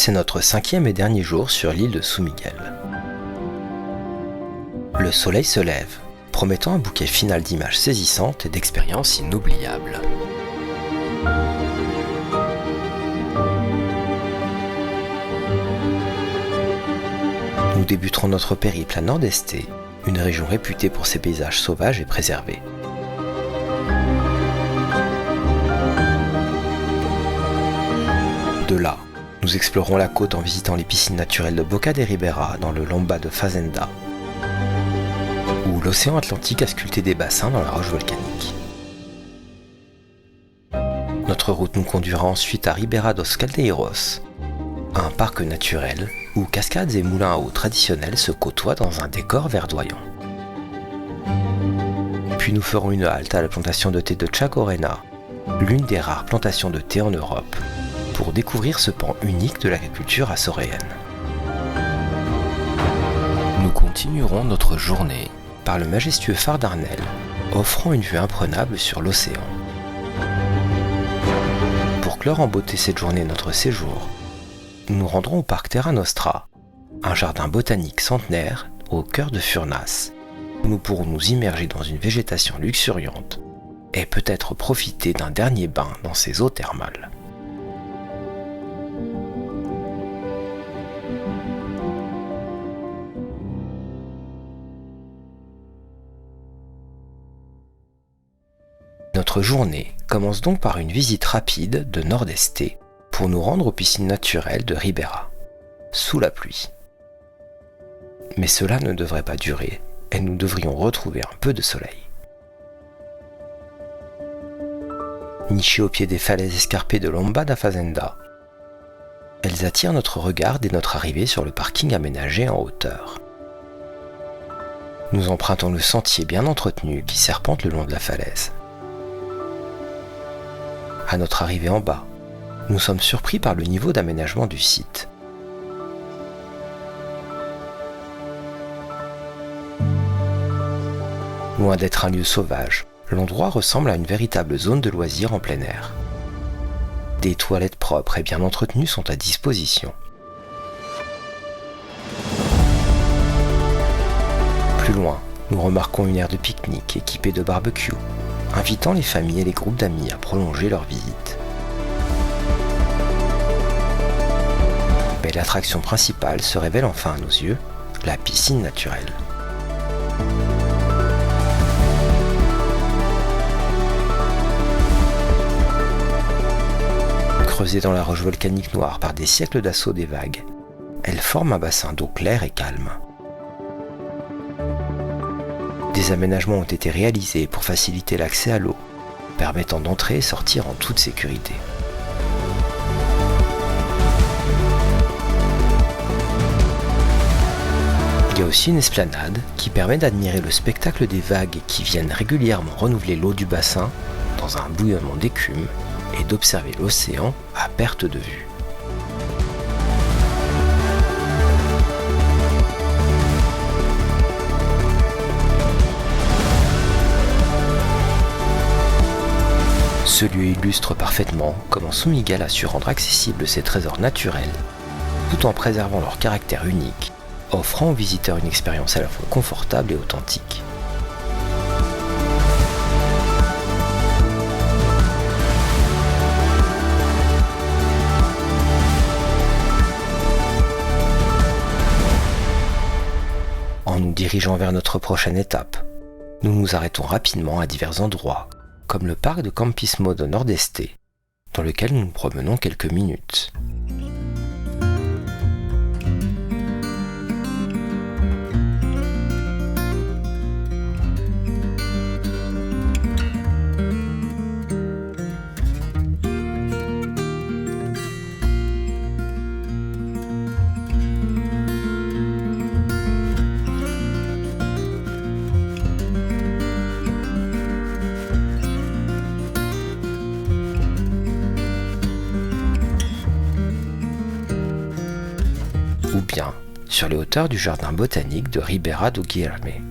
C'est notre 5e et dernier jour sur l'île de São Miguel. Le soleil se lève, promettant un bouquet final d'images saisissantes et d'expériences inoubliables. Nous débuterons notre périple à Nordeste, une région réputée pour ses paysages sauvages et préservés. De là, nous explorons la côte en visitant les piscines naturelles de Boca de Ribeira dans le Lomba de Fazenda, où l'océan Atlantique a sculpté des bassins dans la roche volcanique. Notre route nous conduira ensuite à Ribeira dos Caldeiros, un parc naturel où cascades et moulins à eau traditionnels se côtoient dans un décor verdoyant. Puis nous ferons une halte à la plantation de thé de Chagorena, l'une des rares plantations de thé en Europe, pour découvrir ce pan unique de l'agriculture açoréenne. Nous continuerons notre journée par le majestueux phare d'Arnel, offrant une vue imprenable sur l'océan. Pour clore en beauté cette journée notre séjour, nous nous rendrons au parc Terra Nostra, un jardin botanique centenaire au cœur de Furnas, où nous pourrons nous immerger dans une végétation luxuriante et peut-être profiter d'un dernier bain dans ses eaux thermales. Notre journée commence donc par une visite rapide de Nordeste pour nous rendre aux piscines naturelles de Ribeira, sous la pluie. Mais cela ne devrait pas durer et nous devrions retrouver un peu de soleil. Nichées au pied des falaises escarpées de Lomba da Fazenda, elles attirent notre regard dès notre arrivée sur le parking aménagé en hauteur. Nous empruntons le sentier bien entretenu qui serpente le long de la falaise. À notre arrivée en bas, nous sommes surpris par le niveau d'aménagement du site. Loin d'être un lieu sauvage, l'endroit ressemble à une véritable zone de loisirs en plein air. Des toilettes propres et bien entretenues sont à disposition. Plus loin, nous remarquons une aire de pique-nique équipée de barbecue, invitant les familles et les groupes d'amis à prolonger leur visite. Mais l'attraction principale se révèle enfin à nos yeux, la piscine naturelle. Creusée dans la roche volcanique noire par des siècles d'assaut des vagues, elle forme un bassin d'eau claire et calme. Des aménagements ont été réalisés pour faciliter l'accès à l'eau, permettant d'entrer et sortir en toute sécurité. Il y a aussi une esplanade qui permet d'admirer le spectacle des vagues qui viennent régulièrement renouveler l'eau du bassin dans un bouillonnement d'écume et d'observer l'océan à perte de vue. Ce lieu illustre parfaitement comment São Miguel a su rendre accessibles ses trésors naturels, tout en préservant leur caractère unique, offrant aux visiteurs une expérience à la fois confortable et authentique. En nous dirigeant vers notre prochaine étape, nous nous arrêtons rapidement à divers endroits, comme le parc de Campismo de Nordeste, dans lequel nous nous promenons quelques minutes. Ou bien sur les hauteurs du jardin botanique de Ribeira do Guilherme.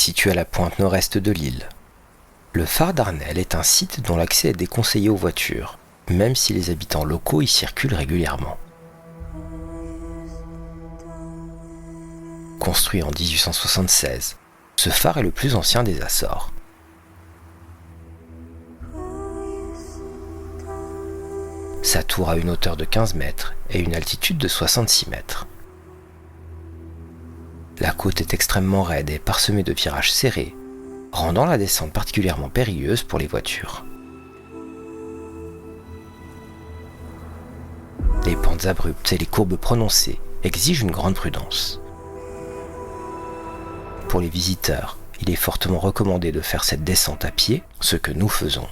situé à la pointe nord-est de l'île. Le phare d'Arnel est un site dont l'accès est déconseillé aux voitures, même si les habitants locaux y circulent régulièrement. Construit en 1876, ce phare est le plus ancien des Açores. Sa tour a une hauteur de 15 mètres et une altitude de 66 mètres. La côte est extrêmement raide et parsemée de virages serrés, rendant la descente particulièrement périlleuse pour les voitures. Les pentes abruptes et les courbes prononcées exigent une grande prudence. Pour les visiteurs, il est fortement recommandé de faire cette descente à pied, ce que nous faisons.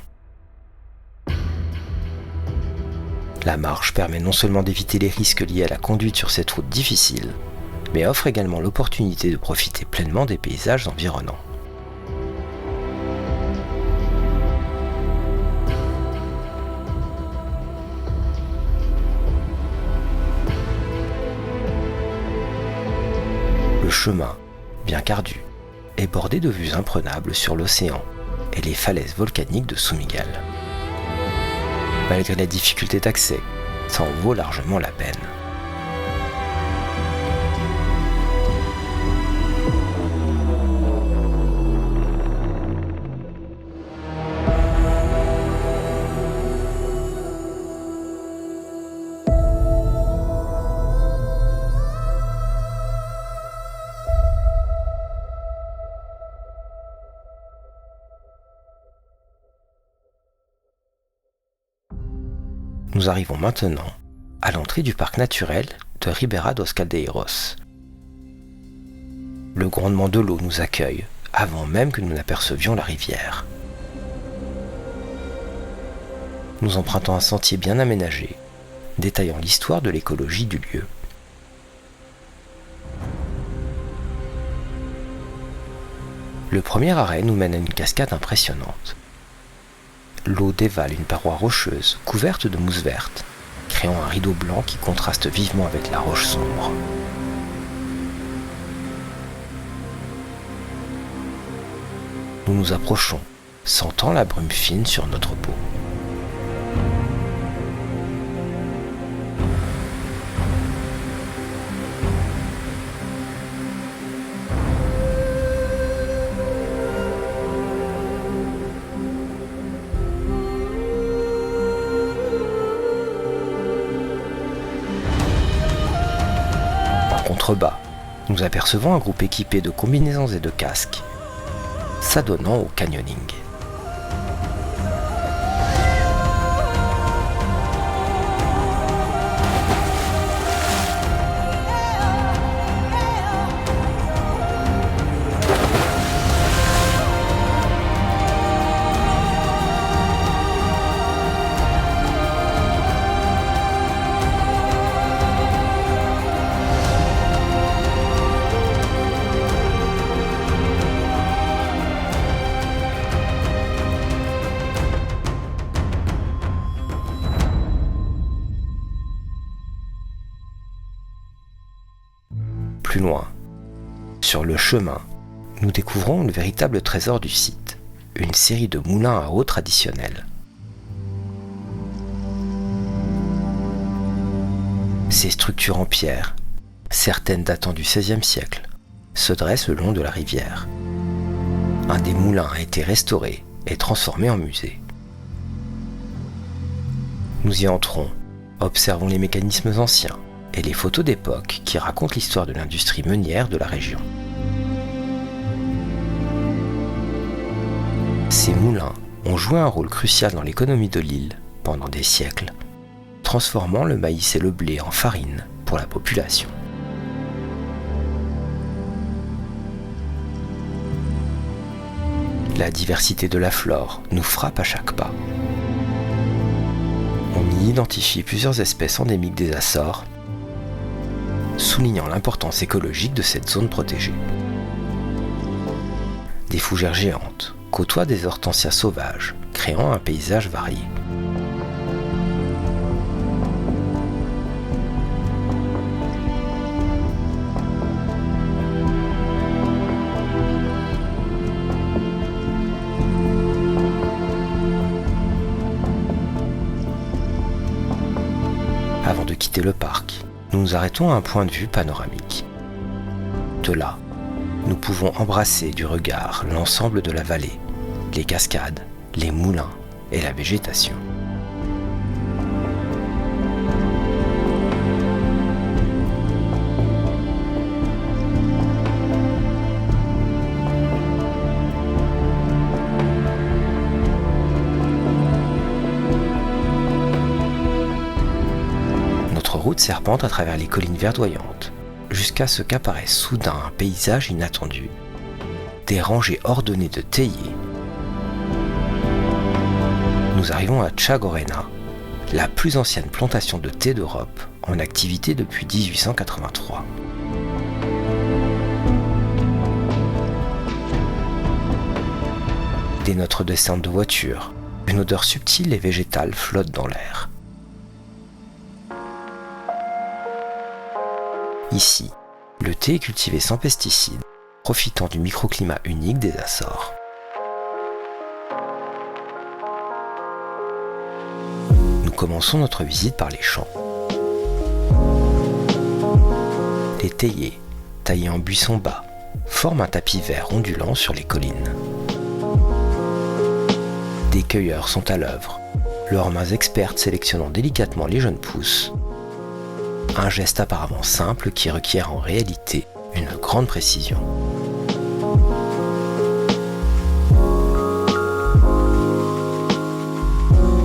La marche permet non seulement d'éviter les risques liés à la conduite sur cette route difficile, mais offre également l'opportunité de profiter pleinement des paysages environnants. Le chemin, bien qu'ardu, est bordé de vues imprenables sur l'océan et les falaises volcaniques de Soumigal. Malgré la difficulté d'accès, ça en vaut largement la peine. Nous arrivons maintenant à l'entrée du parc naturel de Ribeira dos Caldeiros. Le grondement de l'eau nous accueille avant même que nous n'apercevions la rivière. Nous empruntons un sentier bien aménagé, détaillant l'histoire de l'écologie du lieu. Le premier arrêt nous mène à une cascade impressionnante. L'eau dévale une paroi rocheuse couverte de mousse verte, créant un rideau blanc qui contraste vivement avec la roche sombre. Nous nous approchons, sentant la brume fine sur notre peau. Contrebas, nous apercevons un groupe équipé de combinaisons et de casques, s'adonnant au canyoning. Plus loin, sur le chemin, nous découvrons le véritable trésor du site, une série de moulins à eau traditionnels. Ces structures en pierre, certaines datant du XVIe siècle, se dressent le long de la rivière. Un des moulins a été restauré et transformé en musée. Nous y entrons, observons les mécanismes anciens et les photos d'époque qui racontent l'histoire de l'industrie meunière de la région. Ces moulins ont joué un rôle crucial dans l'économie de l'île pendant des siècles, transformant le maïs et le blé en farine pour la population. La diversité de la flore nous frappe à chaque pas. On y identifie plusieurs espèces endémiques des Açores, soulignant l'importance écologique de cette zone protégée. Des fougères géantes côtoient des hortensias sauvages, créant un paysage varié. quitter le parc, nous nous arrêtons à un point de vue panoramique. De là, nous pouvons embrasser du regard l'ensemble de la vallée, les cascades, les moulins et la végétation. Notre route serpente à travers les collines verdoyantes, jusqu'à ce qu'apparaisse soudain un paysage inattendu. Des rangées ordonnées de théiers. Nous arrivons à Tchagorena, la plus ancienne plantation de thé d'Europe, en activité depuis 1883. Dès notre descente de voiture, une odeur subtile et végétale flotte dans l'air. Ici, le thé est cultivé sans pesticides, profitant du microclimat unique des Açores. Nous commençons notre visite par les champs. Les théiers, taillés en buissons bas, forment un tapis vert ondulant sur les collines. Des cueilleurs sont à l'œuvre, leurs mains expertes sélectionnant délicatement les jeunes pousses. Un geste apparemment simple qui requiert en réalité une grande précision.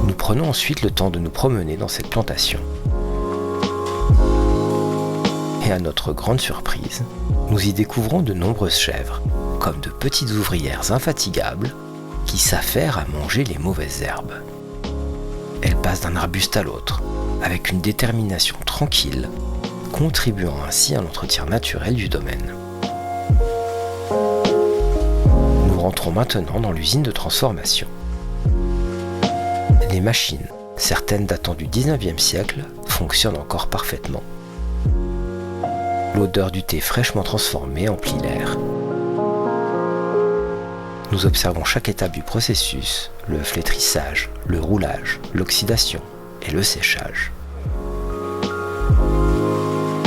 Nous prenons ensuite le temps de nous promener dans cette plantation. Et à notre grande surprise, nous y découvrons de nombreuses chèvres, comme de petites ouvrières infatigables qui s'affairent à manger les mauvaises herbes. Elles passent d'un arbuste à l'autre, avec une détermination tranquille, contribuant ainsi à l'entretien naturel du domaine. Nous rentrons maintenant dans l'usine de transformation. Les machines, certaines datant du 19e siècle, fonctionnent encore parfaitement. L'odeur du thé fraîchement transformé emplit l'air. Nous observons chaque étape du processus, le flétrissage, le roulage, l'oxydation et le séchage.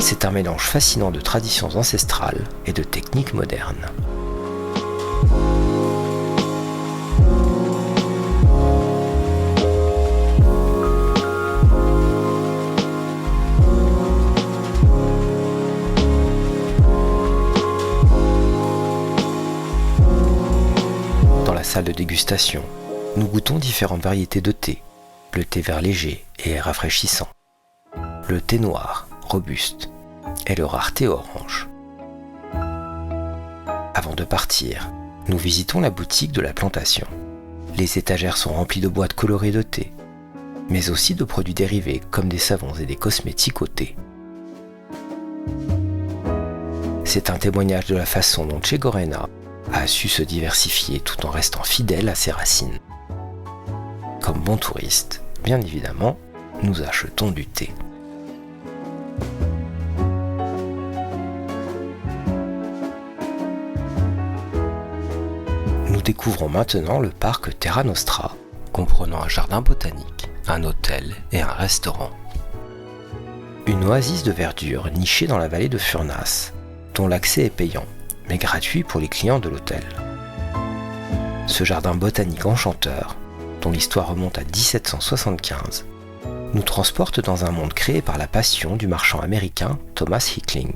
C'est un mélange fascinant de traditions ancestrales et de techniques modernes. Dans la salle de dégustation, nous goûtons différentes variétés de thé. Le thé vert léger et rafraîchissant. Le thé noir, robuste. Et le rare thé orange. Avant de partir, nous visitons la boutique de la plantation. Les étagères sont remplies de boîtes colorées de thé, mais aussi de produits dérivés comme des savons et des cosmétiques au thé. C'est un témoignage de la façon dont Tchagorena a su se diversifier tout en restant fidèle à ses racines. Comme bons touristes, bien évidemment, nous achetons du thé. Nous découvrons maintenant le parc Terra Nostra, comprenant un jardin botanique, un hôtel et un restaurant. Une oasis de verdure nichée dans la vallée de Furnas, dont l'accès est payant, mais gratuit pour les clients de l'hôtel. Ce jardin botanique enchanteur, dont l'histoire remonte à 1775, nous transporte dans un monde créé par la passion du marchand américain Thomas Hickling.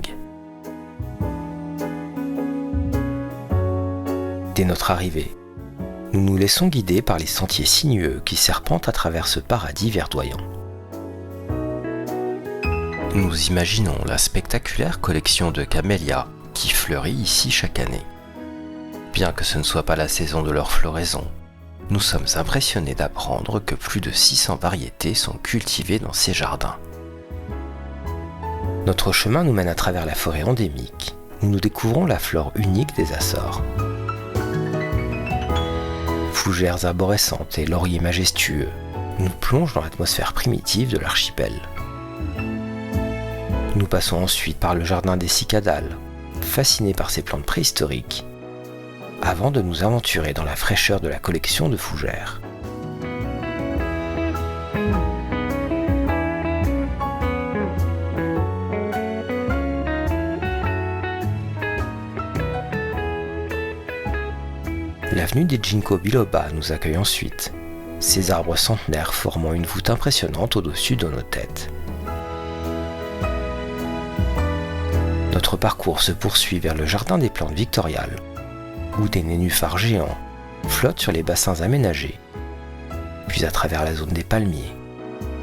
Dès notre arrivée, nous nous laissons guider par les sentiers sinueux qui serpentent à travers ce paradis verdoyant. Nous imaginons la spectaculaire collection de camélias qui fleurit ici chaque année. Bien que ce ne soit pas la saison de leur floraison, nous sommes impressionnés d'apprendre que plus de 600 variétés sont cultivées dans ces jardins. Notre chemin nous mène à travers la forêt endémique, où nous découvrons la flore unique des Açores. Fougères arborescentes et lauriers majestueux nous plongent dans l'atmosphère primitive de l'archipel. Nous passons ensuite par le jardin des cicadales, fascinés par ces plantes préhistoriques, avant de nous aventurer dans la fraîcheur de la collection de fougères. L'avenue des Ginkgo biloba nous accueille ensuite, ces arbres centenaires formant une voûte impressionnante au-dessus de nos têtes. Notre parcours se poursuit vers le jardin des plantes victoriales, où des nénuphars géants flottent sur les bassins aménagés, puis à travers la zone des palmiers,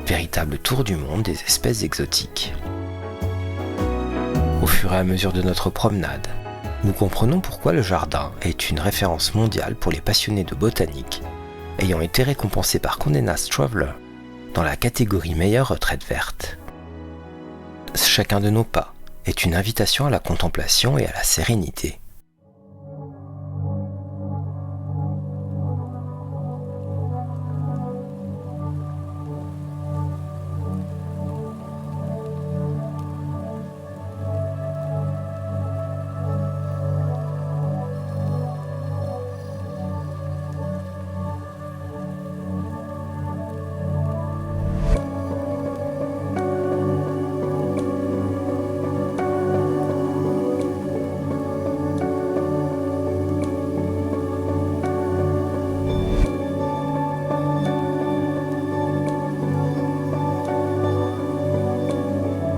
véritable tour du monde des espèces exotiques. Au fur et à mesure de notre promenade, nous comprenons pourquoi le jardin est une référence mondiale pour les passionnés de botanique, ayant été récompensé par Condé Nast Traveler dans la catégorie meilleure retraite verte. Chacun de nos pas est une invitation à la contemplation et à la sérénité.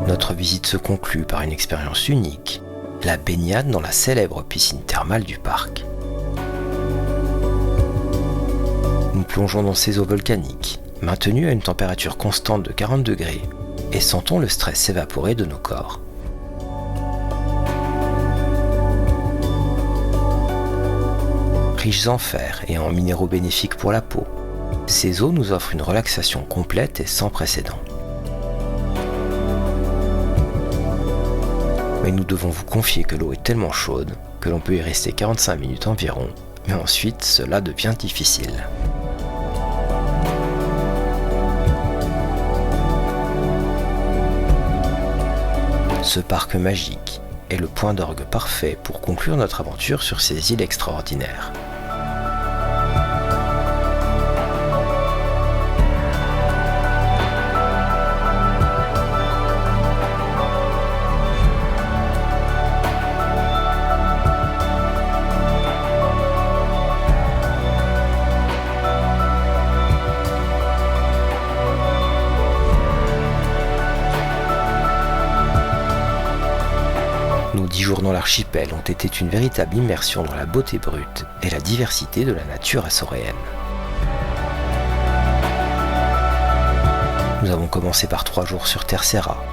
Notre visite se conclut par une expérience unique, la baignade dans la célèbre piscine thermale du parc. Nous plongeons dans ces eaux volcaniques, maintenues à une température constante de 40 degrés, et sentons le stress s'évaporer de nos corps. Riches en fer et en minéraux bénéfiques pour la peau, ces eaux nous offrent une relaxation complète et sans précédent. Mais nous devons vous confier que l'eau est tellement chaude que l'on peut y rester 45 minutes environ, mais ensuite cela devient difficile. Ce parc magique est le point d'orgue parfait pour conclure notre aventure sur ces îles extraordinaires. Nos 10 jours dans l'archipel ont été une véritable immersion dans la beauté brute et la diversité de la nature açoréenne. Nous avons commencé par 3 jours sur Terceira,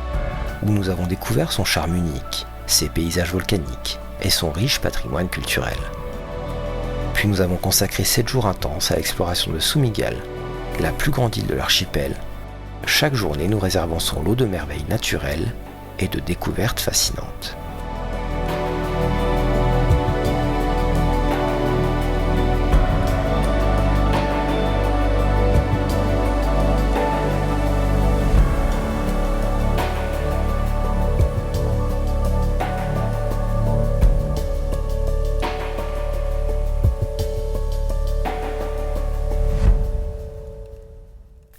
où nous avons découvert son charme unique, ses paysages volcaniques et son riche patrimoine culturel. Puis nous avons consacré 7 jours intenses à l'exploration de São Miguel, la plus grande île de l'archipel. Chaque journée nous réservons son lot de merveilles naturelles et de découvertes fascinantes.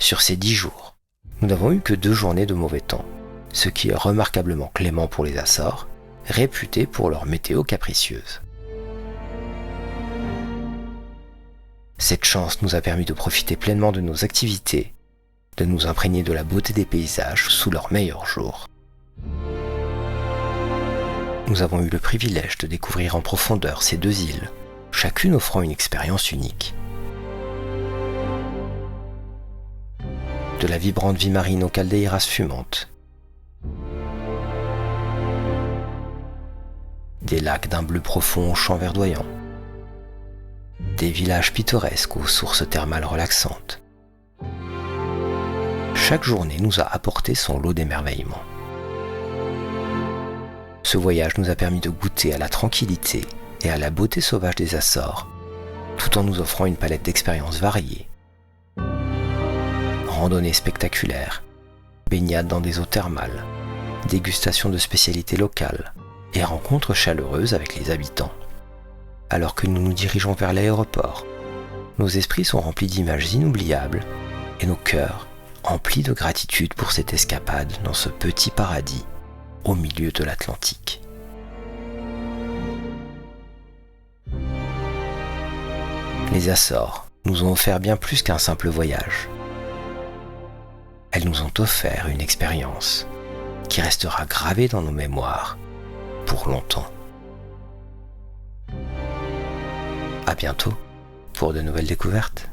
Sur ces 10 jours, nous n'avons eu que 2 journées de mauvais temps, ce qui est remarquablement clément pour les Açores, réputés pour leur météo capricieuse. Cette chance nous a permis de profiter pleinement de nos activités, de nous imprégner de la beauté des paysages sous leurs meilleurs jours. Nous avons eu le privilège de découvrir en profondeur ces 2 îles, chacune offrant une expérience unique. De la vibrante vie marine aux caldeiras fumantes, des lacs d'un bleu profond aux champs verdoyants, des villages pittoresques aux sources thermales relaxantes. Chaque journée nous a apporté son lot d'émerveillements. Ce voyage nous a permis de goûter à la tranquillité et à la beauté sauvage des Açores, tout en nous offrant une palette d'expériences variées. Randonnées spectaculaires, baignades dans des eaux thermales, dégustation de spécialités locales et rencontres chaleureuses avec les habitants. Alors que nous nous dirigeons vers l'aéroport, nos esprits sont remplis d'images inoubliables et nos cœurs emplis de gratitude pour cette escapade dans ce petit paradis au milieu de l'Atlantique. Les Açores nous ont offert bien plus qu'un simple voyage. Elles nous ont offert une expérience qui restera gravée dans nos mémoires pour longtemps. À bientôt pour de nouvelles découvertes.